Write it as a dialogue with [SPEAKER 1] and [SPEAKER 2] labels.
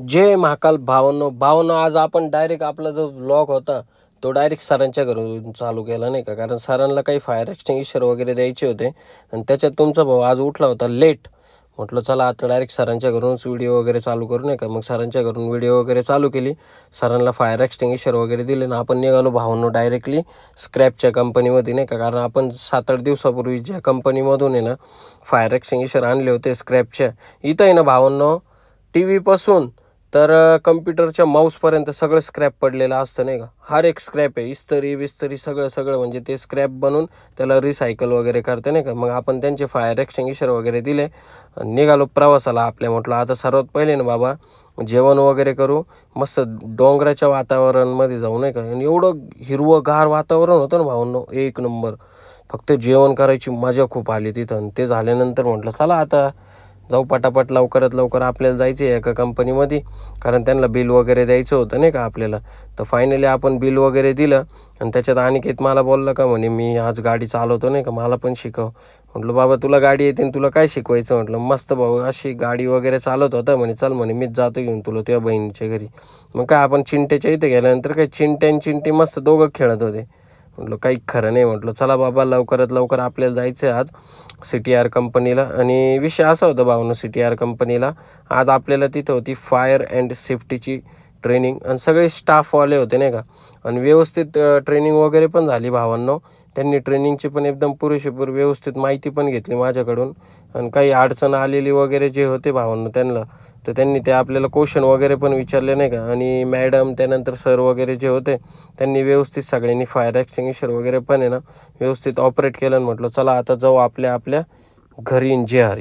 [SPEAKER 1] जय महाकाल भावनो आज आपण डायरेक्ट आपला जो व्लॉग होता तो डायरेक्ट सरांच्या घरून चालू केला नाही का, कारण सरांना काही फायर एक्सटिंग्विशर वगैरे द्यायचे होते आणि त्याच्यात तुमचा भाऊ आज उठला होता लेट. म्हटलं चला आता डायरेक्ट सरांच्या घरूनच व्हिडिओ वगैरे चालू करू नाही का. मग सरांच्या घरून व्हिडिओ वगैरे चालू केली, सरांना फायर एक्सटिंग्विशर वगैरे दिले ना आपण निघालो भावांनो डायरेक्टली स्क्रॅपच्या कंपनीमध्ये नाही का. कारण आपण 7-8 दिवसापूर्वी ज्या कंपनीमधून आहे ना फायर एक्सटिंग्विशर आणले होते स्क्रॅपच्या, इथं आहे ना भावांनो टी व्हीपासून तर कम्प्युटरच्या माऊसपर्यंत सगळं स्क्रॅप पडलेलं असतं नाही का. हर एक स्क्रॅप आहे, इस्त्री बिस्त्री सगळं सगळं म्हणजे ते स्क्रॅप बनवून त्याला रिसायकल वगैरे करते नाही का. मग आपण त्यांचे फायर एक्सटिंग्विशर वगैरे दिले, निघालो प्रवासाला आपल्या. म्हटलं आता सर्वात पहिले ना बाबा जेवण वगैरे करू, मस्त डोंगराच्या वातावरणमध्ये जाऊ नाही का. आणि एवढं हिरवंगार वातावरण होतं ना भावांनो, एक नंबर. फक्त जेवण करायची मजा खूप आली तिथं. आणि ते झाल्यानंतर म्हटलं चला आता जाऊ पटापट लवकरात लवकर आपल्याला जायचं आहे एका कंपनीमध्ये, कारण त्यांना बिल वगैरे द्यायचं होतं नाही का आपल्याला. तर फायनली आपण बिल वगैरे दिलं आणि त्याच्यात अनिकेत मला बोलला का म्हणे मी आज गाडी चालवतो नाही का, मला पण शिकव. म्हटलं बाबा तुला गाडी येते तुला काय शिकवायचं. म्हटलं मस्त भाऊ अशी गाडी वगैरे चालवत होता. म्हणे चल म्हणे मीच जातो घेऊन तुला तुझ्या बहिणीच्या घरी. मग काय आपण चिंट्याच्या इथे गेल्यानंतर काय चिंटी मस्त दोघं खेळत होते. म्हटलं काही खरं नाही. म्हटलं चला बाबा लवकरात लवकर आपल्याला जायचं आहे आज CTR कंपनीला. आणि विषय असा होता भावनो, CTR कंपनीला आज आपल्याला तिथं होती फायर अँड सेफ्टीची ट्रेनिंग आणि सगळे स्टाफवाले होते नाही का. आणि व्यवस्थित ट्रेनिंग वगैरे पण झाली भावांनो. त्यांनी ट्रेनिंगची पण एकदम पुरेशीपूर व्यवस्थित माहिती पण घेतली माझ्याकडून. आणि काही अडचण आलेली वगैरे जे होते भावांनो त्यांना, तर त्यांनी ते आपल्याला क्वेश्चन वगैरे पण विचारले नाही का. आणि मॅडम त्यानंतर सर वगैरे जे होते त्यांनी व्यवस्थित सगळ्यांनी फायर एक्सटिंग्विशर वगैरे पण आहे ना व्यवस्थित ऑपरेट केलं. म्हटलं चला आता जाऊ आपल्या आपल्या घरी. जे हरी.